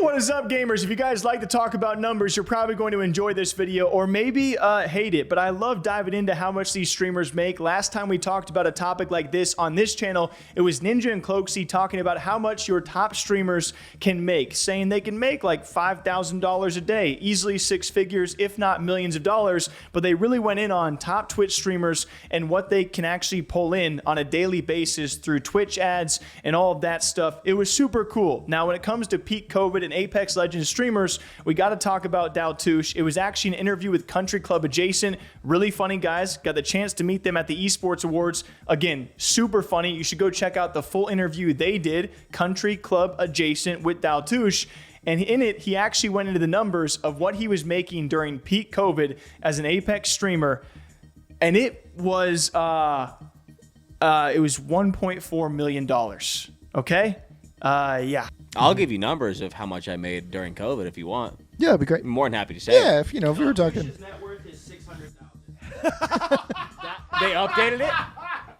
What is up, gamers? If you guys like to talk about numbers, you're probably going to enjoy this video or maybe hate it, but I love diving into how much these streamers make. Last time we talked about a topic like this on this channel, it was Ninja and Cloaksy talking about how much your top streamers can make, saying they can make like $5,000 a day, easily six figures, if not millions of dollars, but they really went in on top Twitch streamers and what they can actually pull in on a daily basis through Twitch ads and all of that stuff. It was super cool. Now, when it comes to peak COVID and Apex Legends streamers, we got to talk about Daltoosh. It was actually an interview with Country Club Adjacent. Really funny guys. Got the chance to meet them at the Esports Awards. Again, super funny. You should go check out the full interview they did, Country Club Adjacent with Daltoosh. And in it, he actually went into the numbers of what he was making during peak COVID as an Apex streamer. And it was $1.4 million. Okay? Yeah. I'll give you numbers of how much I made during COVID if you want. Yeah, it'd be great. I'm more than happy to say. Yeah, if we were talking. His net worth is $600,000. They updated it.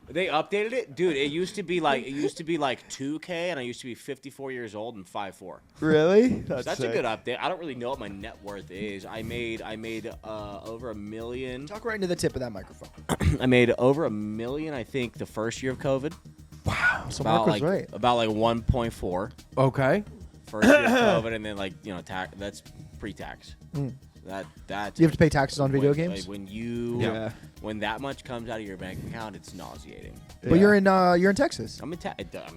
They updated it, dude. It used to be like 2K, and I used to be 54 years old and 5'4". Really? That's a good update. I don't really know what my net worth is. I made over $1 million. Talk right into the tip of that microphone. I made over $1 million, I think, the first year of COVID. Wow, so About Marco's right. About like 1.4. Okay. First year of COVID, and then tax. That's pre-tax. That You have to pay taxes on video games. When when that much comes out of your bank account, it's nauseating. But you're in Texas. I'm in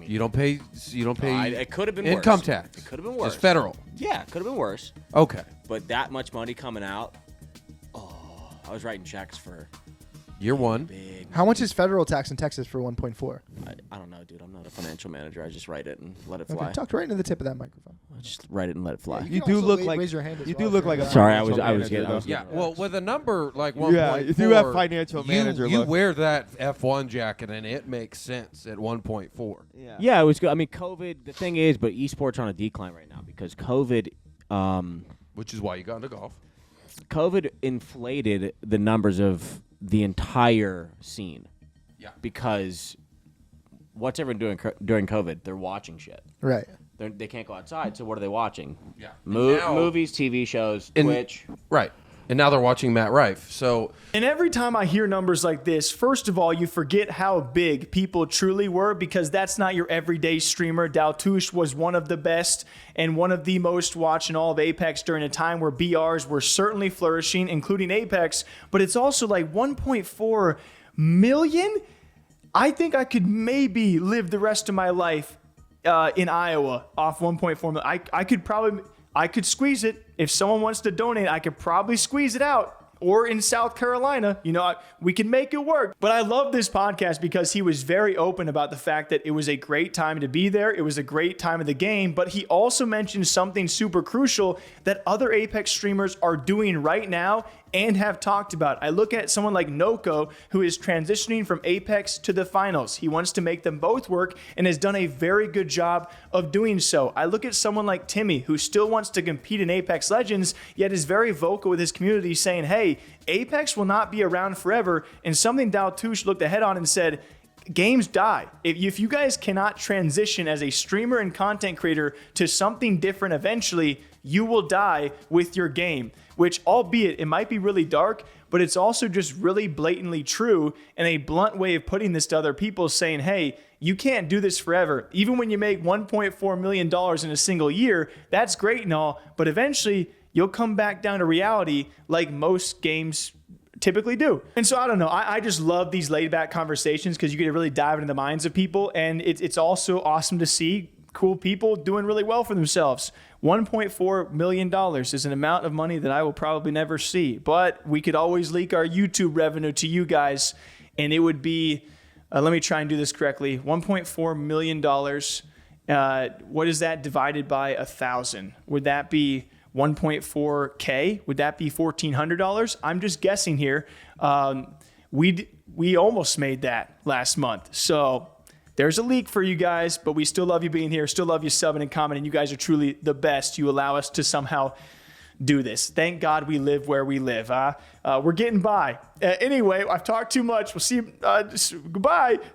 You don't pay. It could have been income worse. tax. It could have been worse. It's federal. Yeah, it could have been worse. Okay. But that much money coming out, I was writing checks for Year one. big. How much is federal tax in Texas for 1.4? I don't know, dude. I'm not a financial manager. I just write it and let it fly. Okay, talk right into the tip of that microphone. I just write it and let it fly. You You can do also look like raise your hand as you well do look if like you're a Sorry, I financial was manager, getting. though. Yeah. Well, with a number like 1.4, Yeah, you do have financial manager You look. wear that F1 jacket and it makes sense at 1.4. Yeah, it was good. I mean, COVID. The thing is, but esports are on a decline right now because COVID. Which is why you got into golf. COVID inflated the numbers of the entire scene. Yeah. Because what's everyone doing during COVID? They're watching shit. Right. They can't go outside, so what are they watching? Yeah. Movies, TV shows, Twitch. Right. And now they're watching Matt Rife. So And every time I hear numbers like this, first of all, you forget how big people truly were because that's not your everyday streamer. Daltoosh was one of the best and one of the most watched in all of Apex during a time where BRs were certainly flourishing, including Apex. But it's also like 1.4 million? I think I could maybe live the rest of my life in Iowa off 1.4 million. I could squeeze it. If someone wants to donate, I could probably squeeze it out. Or in South Carolina, we can make it work. But I love this podcast because he was very open about the fact that it was a great time to be there. It was a great time of the game. But he also mentioned something super crucial that other Apex streamers are doing right now and have talked about. I look at someone like Noko, who is transitioning from Apex to the finals. He wants to make them both work and has done a very good job of doing so. I look at someone like Timmy, who still wants to compete in Apex Legends, yet is very vocal with his community saying, hey, Apex will not be around forever. And something Daltoosh looked ahead on and said, games die. If you guys cannot transition as a streamer and content creator to something different eventually, you will die with your game. Which, albeit it might be really dark, but it's also just really blatantly true and a blunt way of putting this to other people, saying, hey, you can't do this forever. Even when you make $1.4 million in a single year, that's great and all, but eventually you'll come back down to reality like most games typically do. And so I don't know, I just love these laid back conversations because you get to really dive into the minds of people, and it's also awesome to see cool people doing really well for themselves. $1.4 million is an amount of money that I will probably never see, but we could always leak our YouTube revenue to you guys, and it would be, let me try and do this correctly, $1.4 million. What is that divided by 1,000? Would that be 1.4K? Would that be $1,400? I'm just guessing here. We almost made that last month. So there's a leak for you guys, but we still love you being here, still love you subbing and commenting. You guys are truly the best. You allow us to somehow do this. Thank God we live where we live. We're getting by. Anyway, I've talked too much. We'll see you. Goodbye.